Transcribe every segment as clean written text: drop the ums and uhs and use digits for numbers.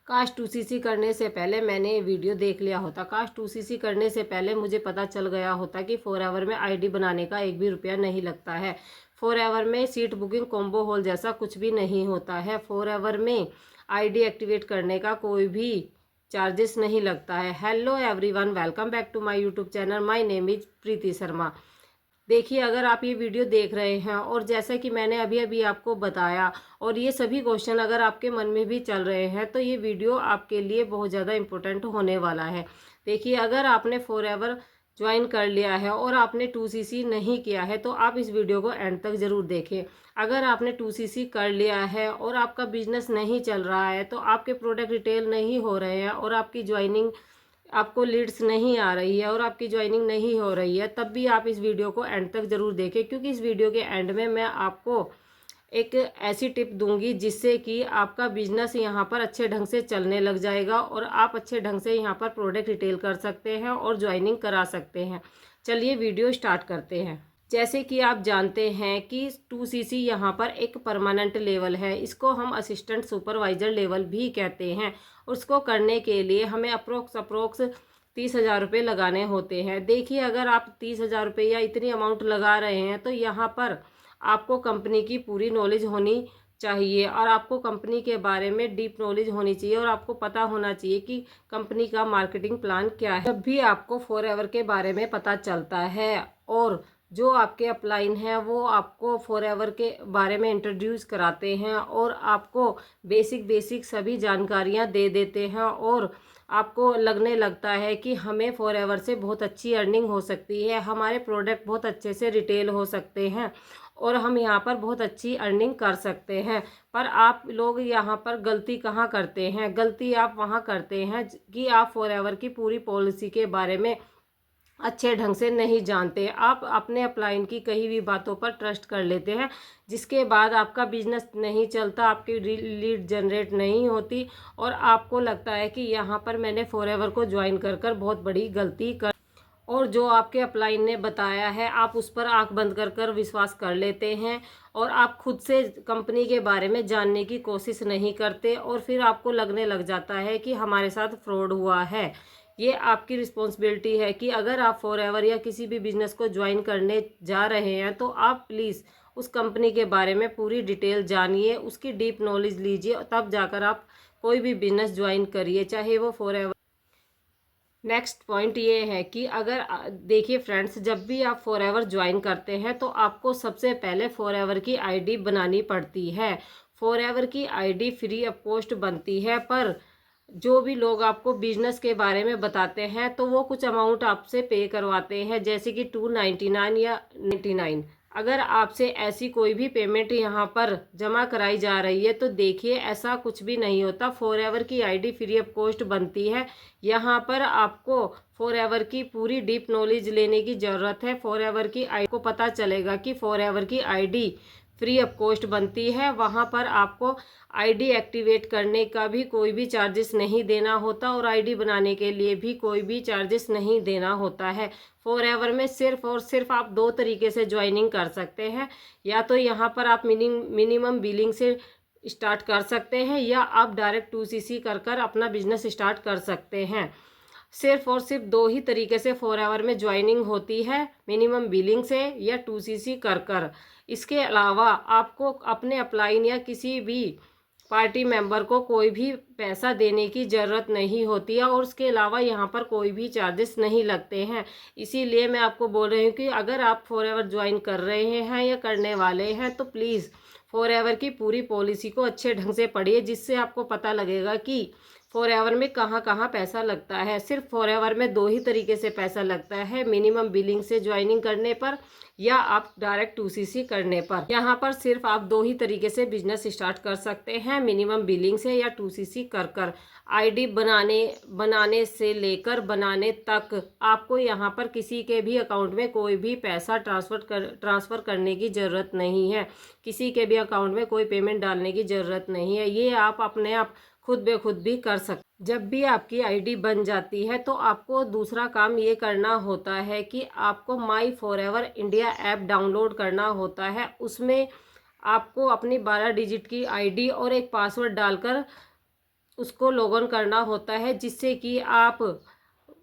काश 2cc करने से पहले मैंने ये वीडियो देख लिया होता। काश 2cc करने से पहले मुझे पता चल गया होता कि फॉरएवर में आईडी बनाने का एक भी रुपया नहीं लगता है। फॉरएवर में सीट बुकिंग कॉम्बो हॉल जैसा कुछ भी नहीं होता है। फॉरएवर में आईडी एक्टिवेट करने का कोई भी चार्जेस नहीं लगता है। Hello everyone, welcome back to my YouTube channel. My name is Preeti Sharma. देखिए, अगर आप ये वीडियो देख रहे हैं और जैसा कि मैंने अभी अभी आपको बताया और ये सभी क्वेश्चन अगर आपके मन में भी चल रहे हैं तो ये वीडियो आपके लिए बहुत ज़्यादा इम्पोर्टेंट होने वाला है। देखिए, अगर आपने फॉरएवर ज्वाइन कर लिया है और आपने 2cc नहीं किया है तो आप इस वीडियो को एंड तक ज़रूर देखें। अगर आपने 2cc कर लिया है और आपका बिजनेस नहीं चल रहा है, तो आपके प्रोडक्ट रिटेल नहीं हो रहे हैं और आपकी ज्वाइनिंग, आपको लीड्स नहीं आ रही है और आपकी ज्वाइनिंग नहीं हो रही है, तब भी आप इस वीडियो को एंड तक ज़रूर देखें, क्योंकि इस वीडियो के एंड में मैं आपको एक ऐसी टिप दूंगी जिससे कि आपका बिजनेस यहाँ पर अच्छे ढंग से चलने लग जाएगा और आप अच्छे ढंग से यहाँ पर प्रोडक्ट रिटेल कर सकते हैं और ज्वाइनिंग करा सकते हैं। चलिए वीडियो स्टार्ट करते हैं। जैसे कि आप जानते हैं कि 2cc यहाँ पर एक परमानेंट लेवल है, इसको हम असिस्टेंट सुपरवाइजर लेवल भी कहते हैं। उसको करने के लिए हमें अप्रोक्स 30,000 रुपये लगाने होते हैं। देखिए, अगर आप 30,000 रुपये या इतनी अमाउंट लगा रहे हैं तो यहाँ पर आपको कंपनी की पूरी नॉलेज होनी चाहिए और आपको कंपनी के बारे में डीप नॉलेज होनी चाहिए और आपको पता होना चाहिए कि कंपनी का मार्केटिंग प्लान क्या है। जब भी आपको फॉरएवर के बारे में पता चलता है और जो आपके अपलाइन हैं वो आपको फॉरएवर के बारे में इंट्रोड्यूस कराते हैं और आपको बेसिक सभी जानकारियां दे देते हैं और आपको लगने लगता है कि हमें फॉरएवर से बहुत अच्छी अर्निंग हो सकती है, हमारे प्रोडक्ट बहुत अच्छे से रिटेल हो सकते हैं और हम यहाँ पर बहुत अच्छी अर्निंग कर सकते हैं। पर आप लोग यहाँ पर गलती कहाँ करते हैं? गलती आप वहाँ करते हैं कि आप फॉरएवर की पूरी पॉलिसी के बारे में अच्छे ढंग से नहीं जानते। आप अपने अपलाइन की कही हुई बातों पर ट्रस्ट कर लेते हैं, जिसके बाद आपका बिजनेस नहीं चलता, आपकी लीड जनरेट नहीं होती और आपको लगता है कि यहाँ पर मैंने फॉरएवर को ज्वाइन कर बहुत बड़ी गलती कर, और जो आपके अपलाइन ने बताया है आप उस पर आंख बंद कर विश्वास कर लेते हैं और आप खुद से कंपनी के बारे में जानने की कोशिश नहीं करते और फिर आपको लगने लग जाता है कि हमारे साथ फ्रॉड हुआ है। ये आपकी रिस्पॉन्सिबिलिटी है कि अगर आप फॉरएवर या किसी भी बिजनेस को ज्वाइन करने जा रहे हैं तो आप प्लीज़ उस कंपनी के बारे में पूरी डिटेल जानिए, उसकी डीप नॉलेज लीजिए, तब जाकर आप कोई भी बिजनेस ज्वाइन करिए, चाहे वो फॉरएवर। नेक्स्ट पॉइंट ये है कि अगर देखिए फ्रेंड्स, जब भी आप फॉरएवर ज्वाइन करते हैं तो आपको सबसे पहले फॉरएवर की आईडी बनानी पड़ती है। फॉरएवर की आईडी फ्री ऑफ कॉस्ट बनती है, पर जो भी लोग आपको बिजनेस के बारे में बताते हैं तो वो कुछ अमाउंट आपसे पे करवाते हैं, जैसे कि 299 या 99। अगर आपसे ऐसी कोई भी पेमेंट यहाँ पर जमा कराई जा रही है तो देखिए, ऐसा कुछ भी नहीं होता। फॉरएवर की आईडी फ्री ऑफ कॉस्ट बनती है। यहाँ पर आपको फॉरएवर की पूरी डीप नॉलेज लेने की ज़रूरत है। फॉरएवर की आईडी को पता चलेगा कि फॉरएवर की आईडी फ्री ऑफ कॉस्ट बनती है। वहाँ पर आपको आईडी एक्टिवेट करने का भी कोई भी चार्जेस नहीं देना होता और आईडी बनाने के लिए भी कोई भी चार्जेस नहीं देना होता है। फॉरएवर में सिर्फ और सिर्फ आप दो तरीके से ज्वाइनिंग कर सकते हैं, या तो यहाँ पर आप मिनिमम बिलिंग से स्टार्ट कर सकते हैं या आप डायरेक्ट 2cc कर अपना बिजनेस स्टार्ट कर सकते हैं। सिर्फ और सिर्फ दो ही तरीके से फॉरएवर में ज्वाइनिंग होती है, मिनिमम बिलिंग से या 2cc कर। इसके अलावा आपको अपने अपलाइन या किसी भी पार्टी मेंबर को कोई भी पैसा देने की ज़रूरत नहीं होती है और उसके अलावा यहाँ पर कोई भी चार्जेस नहीं लगते हैं। इसीलिए मैं आपको बोल रही हूँ कि अगर आप फॉरएवर ज्वाइन कर रहे हैं या करने वाले हैं तो प्लीज़ फॉरएवर की पूरी पॉलिसी को अच्छे ढंग से पढ़िए, जिससे आपको पता लगेगा कि फॉरएवर में कहाँ कहाँ पैसा लगता है। सिर्फ फॉरएवर में दो ही तरीके से पैसा लगता है, मिनिमम बिलिंग से ज्वाइनिंग करने पर या आप डायरेक्ट 2cc करने पर। यहाँ पर सिर्फ आप दो ही तरीके से बिजनेस स्टार्ट कर सकते हैं, मिनिमम बिलिंग से या 2cc कर। आईडी बनाने से लेकर बनाने तक आपको यहाँ पर किसी के भी अकाउंट में कोई भी पैसा ट्रांसफ़र करने की ज़रूरत नहीं है, किसी के भी अकाउंट में कोई पेमेंट डालने की ज़रूरत नहीं है। ये आप अपने आप खुद ब खुद भी कर सकते। जब भी आपकी आईडी बन जाती है तो आपको दूसरा काम ये करना होता है कि आपको माई फॉरएवर इंडिया ऐप डाउनलोड करना होता है। उसमें आपको अपनी 12 डिजिट की आईडी और एक पासवर्ड डालकर उसको लॉग ऑन करना होता है, जिससे कि आप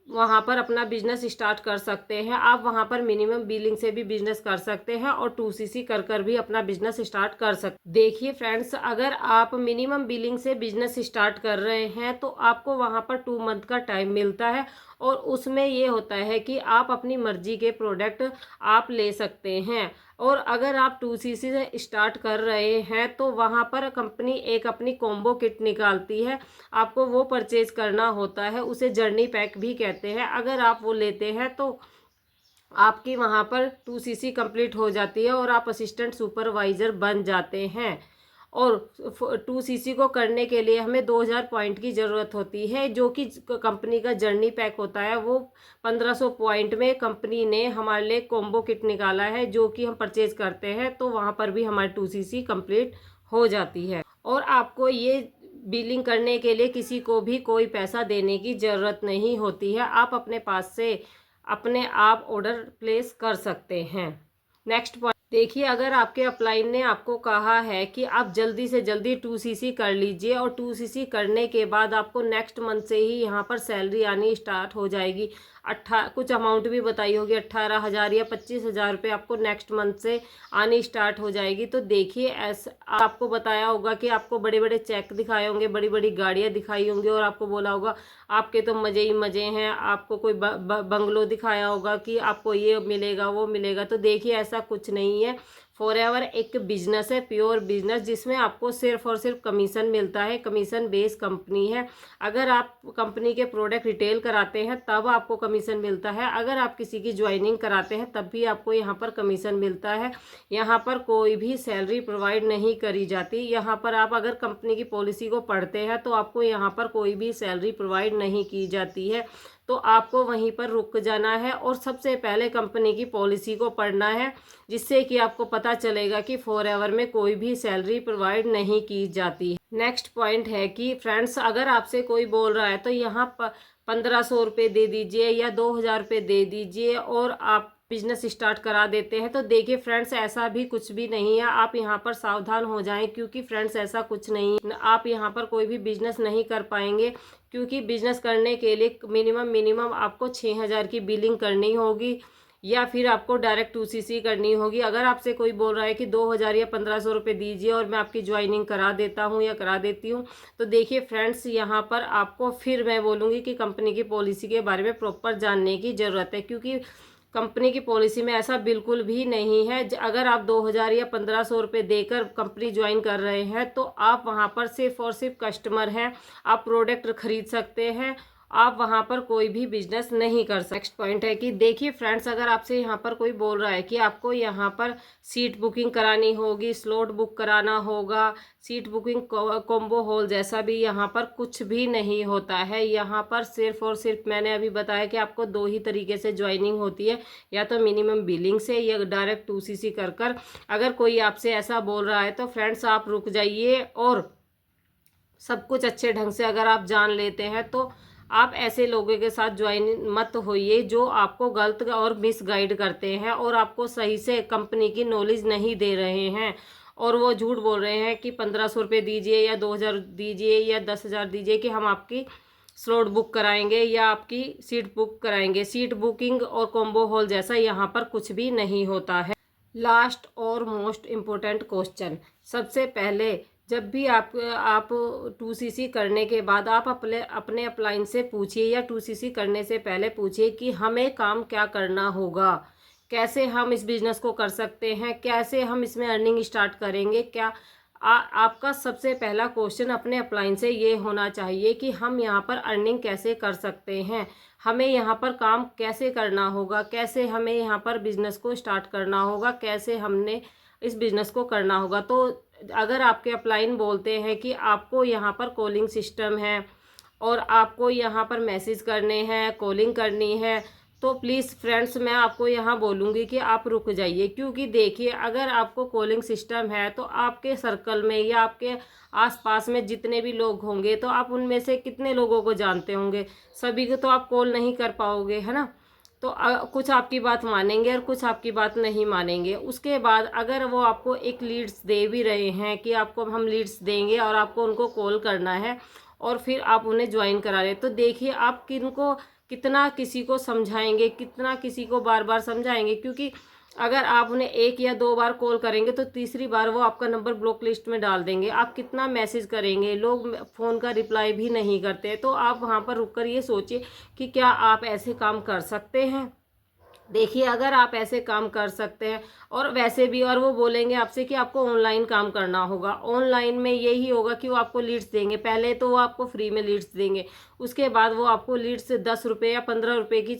वहाँ पर अपना बिजनेस स्टार्ट कर सकते हैं। आप वहाँ पर मिनिमम बिलिंग से भी बिजनेस कर सकते हैं और 2cc कर भी अपना बिजनेस स्टार्ट कर सकते। देखिए फ्रेंड्स, अगर आप मिनिमम बिलिंग से बिजनेस स्टार्ट कर रहे हैं तो आपको वहाँ पर 2 मंथ का टाइम मिलता है और उसमें ये होता है कि आप अपनी मर्जी के प्रोडक्ट आप ले सकते हैं। और अगर आप 2cc से स्टार्ट कर रहे हैं तो वहाँ पर कंपनी एक अपनी कॉम्बो किट निकालती है, आपको वो परचेज करना होता है, उसे जर्नी पैक भी कहते हैं। अगर आप वो लेते हैं तो आपकी वहाँ पर 2cc कंप्लीट हो जाती है और आप असिस्टेंट सुपरवाइज़र बन जाते हैं। और 2cc को करने के लिए हमें 2000 पॉइंट की ज़रूरत होती है, जो कि कंपनी का जर्नी पैक होता है। वो 1500 पॉइंट में कंपनी ने हमारे लिए कॉम्बो किट निकाला है, जो कि हम परचेज करते हैं तो वहाँ पर भी हमारी 2cc कंप्लीट हो जाती है। और आपको ये बिलिंग करने के लिए किसी को भी कोई पैसा देने की ज़रूरत नहीं होती है, आप अपने पास से अपने आप ऑर्डर प्लेस कर सकते हैं। नेक्स्ट पॉइंट देखिए, अगर आपके अपलाइन ने आपको कहा है कि आप जल्दी से जल्दी 2cc कर लीजिए और 2cc करने के बाद आपको नेक्स्ट मंथ से ही यहाँ पर सैलरी आनी स्टार्ट हो जाएगी, कुछ अमाउंट भी बताई होगी, 18,000 या 25,000 रुपये आपको नेक्स्ट मंथ से आनी स्टार्ट हो जाएगी। तो देखिए, ऐसा आपको बताया होगा कि आपको बड़े बड़े चेक दिखाए होंगे, बड़ी बड़ी गाड़ियाँ दिखाई होंगी और आपको बोला होगा आपके तो मज़े ही मज़े हैं, आपको कोई बंगलो दिखाया होगा कि आपको ये मिलेगा वो मिलेगा। तो देखिए, ऐसा कुछ नहीं है। फॉरएवर एक बिजनेस है, प्योर बिजनेस, जिसमें आपको सिर्फ और सिर्फ कमीशन मिलता है। कमीशन बेस्ड कंपनी है। अगर आप कंपनी के प्रोडक्ट रिटेल कराते हैं तब आपको कमीशन मिलता है, अगर आप किसी की ज्वाइनिंग कराते हैं तब भी आपको यहाँ पर कमीशन मिलता है। यहाँ पर कोई भी सैलरी प्रोवाइड नहीं करी जाती। यहाँ पर आप अगर कंपनी की पॉलिसी को पढ़ते हैं तो आपको यहाँ पर कोई भी सैलरी प्रोवाइड नहीं की जाती है। तो आपको वहीं पर रुक जाना है और सबसे पहले कंपनी की पॉलिसी को पढ़ना है, जिससे कि आपको पता चलेगा कि फॉरएवर में कोई भी सैलरी प्रोवाइड नहीं की जाती है। नेक्स्ट पॉइंट है कि फ्रेंड्स, अगर आपसे कोई बोल रहा है तो यहाँ पर 1500 रुपये दे दीजिए या 2000 रुपये दे दीजिए और आप बिजनेस स्टार्ट करा देते हैं, तो देखिए फ्रेंड्स, ऐसा भी कुछ भी नहीं है। आप यहाँ पर सावधान हो जाएं, क्योंकि फ्रेंड्स ऐसा कुछ नहीं है। आप यहाँ पर कोई भी बिजनेस नहीं कर पाएंगे, क्योंकि बिजनेस करने के लिए मिनिमम आपको 6000 की बिलिंग करनी होगी या फिर आपको डायरेक्ट 2cc करनी होगी। अगर आपसे कोई बोल रहा है कि 2000 या 1500 रुपये दीजिए और मैं आपकी ज्वाइनिंग करा देता हूँ या करा देती हूँ, तो देखिए फ्रेंड्स, यहाँ पर आपको फिर मैं बोलूँगी कि कंपनी की पॉलिसी के बारे में प्रॉपर जानने की ज़रूरत है, क्योंकि कंपनी की पॉलिसी में ऐसा बिल्कुल भी नहीं है। अगर आप 2000 या 1500 रुपये देकर कंपनी ज्वाइन कर रहे हैं तो आप वहाँ पर सिर्फ और सिर्फ कस्टमर हैं, आप प्रोडक्ट खरीद सकते हैं, आप वहाँ पर कोई भी बिजनेस नहीं कर सकते। नेक्स्ट पॉइंट है कि देखिए फ्रेंड्स, अगर आपसे यहाँ पर कोई बोल रहा है कि आपको यहाँ पर सीट बुकिंग करानी होगी, स्लॉट बुक कराना होगा, सीट बुकिंग कॉम्बो हॉल जैसा भी यहाँ पर कुछ भी नहीं होता है। यहाँ पर सिर्फ और सिर्फ मैंने अभी बताया कि आपको 2 ही तरीके से ज्वाइनिंग होती है, या तो मिनिमम बिलिंग से या डायरेक्ट 2cc कर। अगर कोई आपसे ऐसा बोल रहा है तो फ्रेंड्स आप रुक जाइए और सब कुछ अच्छे ढंग से अगर आप जान लेते हैं तो आप ऐसे लोगों के साथ ज्वाइन मत होइए जो आपको गलत और मिसगाइड करते हैं और आपको सही से कंपनी की नॉलेज नहीं दे रहे हैं और वो झूठ बोल रहे हैं कि 1500 रुपये दीजिए या 2000 दीजिए या 10,000 दीजिए कि हम आपकी स्लॉट बुक कराएंगे या आपकी सीट बुक कराएंगे। सीट बुकिंग और कॉम्बो हॉल जैसा यहाँ पर कुछ भी नहीं होता है। लास्ट और मोस्ट इम्पोर्टेंट क्वेश्चन, सबसे पहले जब भी आप 2cc करने के बाद आप अपने अपलाइन से पूछिए या 2cc करने से पहले पूछिए कि हमें काम क्या करना होगा, कैसे हम इस बिज़नेस को कर सकते हैं, कैसे हम इसमें अर्निंग स्टार्ट करेंगे। क्या आपका सबसे पहला क्वेश्चन अपने अपलाइन से ये होना चाहिए कि हम यहाँ पर अर्निंग कैसे कर सकते हैं, हमें यहाँ पर काम कैसे करना होगा, कैसे हमें यहाँ पर बिज़नेस को स्टार्ट करना होगा, कैसे हमने इस बिज़नेस को करना होगा। तो अगर आपके अपलाइन बोलते हैं कि आपको यहाँ पर कॉलिंग सिस्टम है और आपको यहाँ पर मैसेज करने हैं, कॉलिंग करनी है, तो प्लीज़ फ्रेंड्स मैं आपको यहाँ बोलूँगी कि आप रुक जाइए, क्योंकि देखिए अगर आपको कॉलिंग सिस्टम है तो आपके सर्कल में या आपके आसपास में जितने भी लोग होंगे तो आप उनमें से कितने लोगों को जानते होंगे, सभी को तो आप कॉल नहीं कर पाओगे, है ना। तो कुछ आपकी बात मानेंगे और कुछ आपकी बात नहीं मानेंगे। उसके बाद अगर वो आपको एक लीड्स दे भी रहे हैं कि आपको हम लीड्स देंगे और आपको उनको कॉल करना है और फिर आप उन्हें ज्वाइन करा रहे हैं। तो देखिए आप कितना किसी को समझाएंगे, कितना किसी को बार बार समझाएंगे, क्योंकि अगर आप उन्हें 1 या 2 बार कॉल करेंगे तो तीसरी बार वो आपका नंबर ब्लॉक लिस्ट में डाल देंगे। आप कितना मैसेज करेंगे, लोग फ़ोन का रिप्लाई भी नहीं करते। तो आप वहाँ पर रुक कर ये सोचिए कि क्या आप ऐसे काम कर सकते हैं। देखिए अगर आप ऐसे काम कर सकते हैं, और वैसे भी, और वो बोलेंगे आपसे कि आपको ऑनलाइन काम करना होगा। ऑनलाइन में यही होगा कि वो आपको लीड्स देंगे। पहले तो वो आपको फ्री में लीड्स देंगे, उसके बाद वो आपको लीड्स 10 रुपये या 15 रुपये की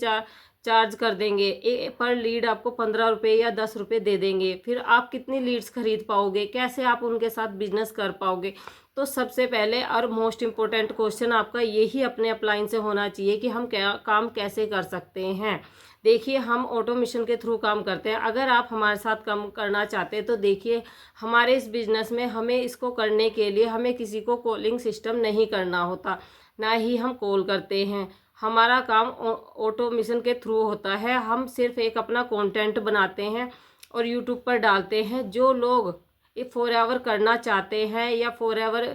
चार्ज कर देंगे। पर लीड आपको 15 रुपये या 10 रुपये दे देंगे। फिर आप कितनी लीड्स खरीद पाओगे, कैसे आप उनके साथ बिजनेस कर पाओगे। तो सबसे पहले और मोस्ट इम्पोर्टेंट क्वेश्चन आपका यही अपने अपलाइन से होना चाहिए कि हम क्या काम कैसे कर सकते हैं। देखिए हम ऑटोमेशन के थ्रू काम करते हैं। अगर आप हमारे साथ काम करना चाहते हैं तो देखिए हमारे इस बिज़नेस में हमें इसको करने के लिए हमें किसी को कॉलिंग सिस्टम नहीं करना होता, ना ही हम कॉल करते हैं। हमारा काम ऑटोमेशन के थ्रू होता है। हम सिर्फ एक अपना कंटेंट बनाते हैं और यूट्यूब पर डालते हैं। जो लोग ये फॉरएवर करना चाहते हैं या फॉरएवर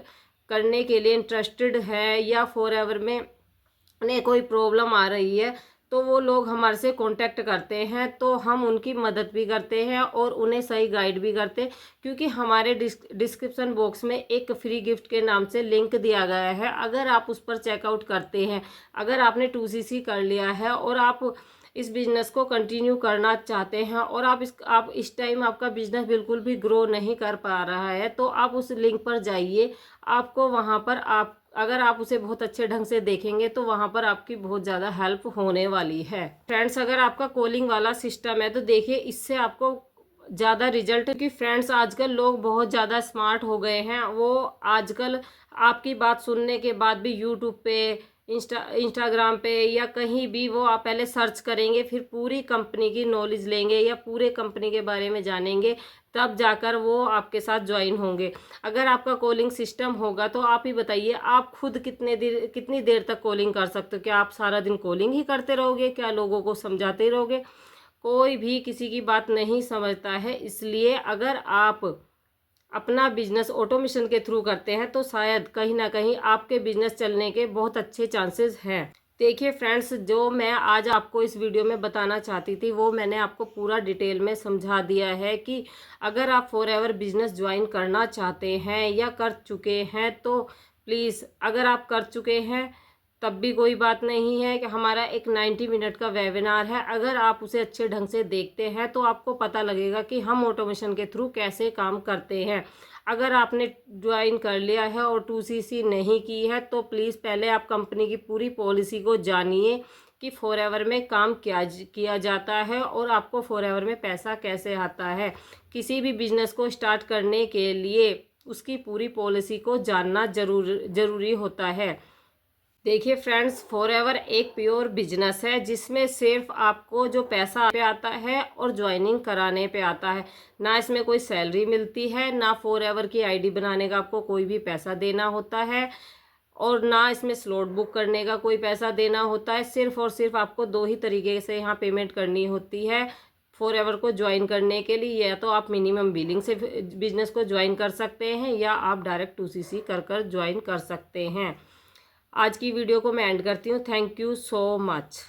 करने के लिए इंटरेस्टेड है, या फॉरएवर में उन्हें कोई प्रॉब्लम आ रही है, तो वो लोग हमारे से कांटेक्ट करते हैं। तो हम उनकी मदद भी करते हैं और उन्हें सही गाइड भी करते हैं, क्योंकि हमारे डिस्क्रिप्शन बॉक्स में एक फ्री गिफ्ट के नाम से लिंक दिया गया है। अगर आप उस पर चेकआउट करते हैं, अगर आपने 2CC कर लिया है और आप इस बिज़नेस को कंटिन्यू करना चाहते हैं, और आप इस टाइम आपका बिज़नेस बिल्कुल भी ग्रो नहीं कर पा रहा है, तो आप उस लिंक पर जाइए। आपको वहाँ पर अगर आप उसे बहुत अच्छे ढंग से देखेंगे तो वहाँ पर आपकी बहुत ज़्यादा हेल्प होने वाली है। फ्रेंड्स अगर आपका कॉलिंग वाला सिस्टम है तो देखिए इससे आपको ज़्यादा रिजल्ट, क्योंकि फ्रेंड्स आजकल लोग बहुत ज़्यादा स्मार्ट हो गए हैं। वो आजकल आपकी बात सुनने के बाद भी यूट्यूब पे, इंस्टाग्राम पे या कहीं भी वो आप पहले सर्च करेंगे, फिर पूरी कंपनी की नॉलेज लेंगे या पूरे कंपनी के बारे में जानेंगे, तब जाकर वो आपके साथ ज्वाइन होंगे। अगर आपका कॉलिंग सिस्टम होगा तो आप ही बताइए आप खुद कितनी देर तक कॉलिंग कर सकते हो। क्या आप सारा दिन कॉलिंग ही करते रहोगे? क्या लोगों को समझाते रहोगे? कोई भी किसी की बात नहीं समझता है। इसलिए अगर आप अपना बिजनेस ऑटोमेशन के थ्रू करते हैं तो शायद कहीं ना कहीं आपके बिजनेस चलने के बहुत अच्छे चांसेस हैं। देखिए फ्रेंड्स जो मैं आज आपको इस वीडियो में बताना चाहती थी वो मैंने आपको पूरा डिटेल में समझा दिया है कि अगर आप फॉरएवर बिजनेस ज्वाइन करना चाहते हैं या कर चुके हैं तो प्लीज़, अगर आप कर चुके हैं तब भी कोई बात नहीं है कि हमारा एक 90 मिनट का वेबिनार है। अगर आप उसे अच्छे ढंग से देखते हैं तो आपको पता लगेगा कि हम ऑटोमेशन के थ्रू कैसे काम करते हैं। अगर आपने ज्वाइन कर लिया है और 2CC नहीं की है तो प्लीज़ पहले आप कंपनी की पूरी पॉलिसी को जानिए कि फॉरएवर में काम किया जाता है और आपको फॉरएवर में पैसा कैसे आता है। किसी भी बिजनेस को स्टार्ट करने के लिए उसकी पूरी पॉलिसी को जानना ज़रूरी होता है। देखिए फ्रेंड्स फॉरएवर एक प्योर बिजनेस है जिसमें सिर्फ आपको जो पैसा पे आता है और ज्वाइनिंग कराने पे आता है। ना इसमें कोई सैलरी मिलती है, ना फॉरएवर की आईडी बनाने का आपको कोई भी पैसा देना होता है, और ना इसमें स्लॉट बुक करने का कोई पैसा देना होता है। सिर्फ और सिर्फ आपको 2 ही तरीके से यहाँ पेमेंट करनी होती है फॉरएवर को ज्वाइन करने के लिए। या तो आप मिनिमम बिलिंग से बिजनेस को ज्वाइन कर सकते हैं या आप डायरेक्ट 2CC कर ज्वाइन कर सकते हैं। आज की वीडियो को मैं एंड करती हूँ। Thank you so much.